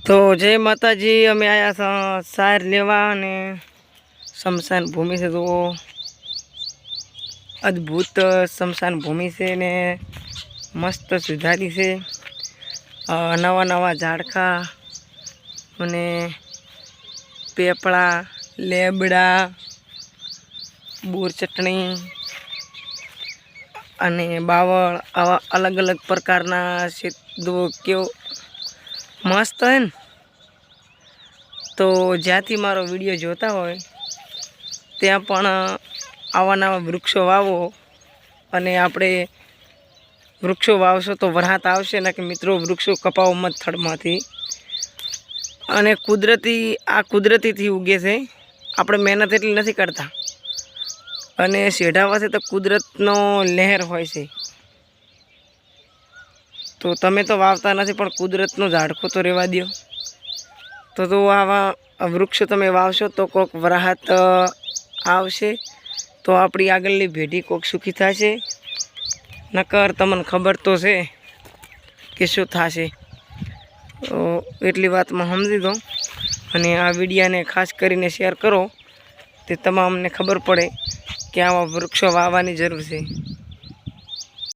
तो जय माता जी। अमे आया था सार लेवा ने शमशान भूमि से। तो अद्भुत शमशान भूमि से ने मस्त सुधारी से नवा नवा झाड़खा ने पेपड़ा लेबड़ा बूर चटनी अने बावळ आवा अलग अलग प्रकारना सीधो क्यों मस्त है न। तो ज्यांथी मारो विडियो जोता होय त्यां पण आवा नवा वृक्षो वावो अने आपणे वृक्षो वावशो तो वरहात आवशे न। कि मित्रों वृक्षो कपावो मत थड़मांथी अने कुदरती थी उगे छे। आपणे मेहनत एटली नथी करता अने शेढावाथी तो कुदरतनो लहर होय छे। तो तमे तो वावता नथी पण कुदरतनो झाड़को तो रेवा दो। तो आवा वृक्ष तमे वावशो तो कोक वरहात आवशे तो आपणी आगळनी पेढ़ी कोक सुखी थशे। नकर तमने खबर तो छे के शुं थशे। तो एटली वातमां समजी दो अने आ विडियोने खास करीने शेर करो ते तमामने खबर पड़े कि आवा वृक्षो वाववानी जरूर छे।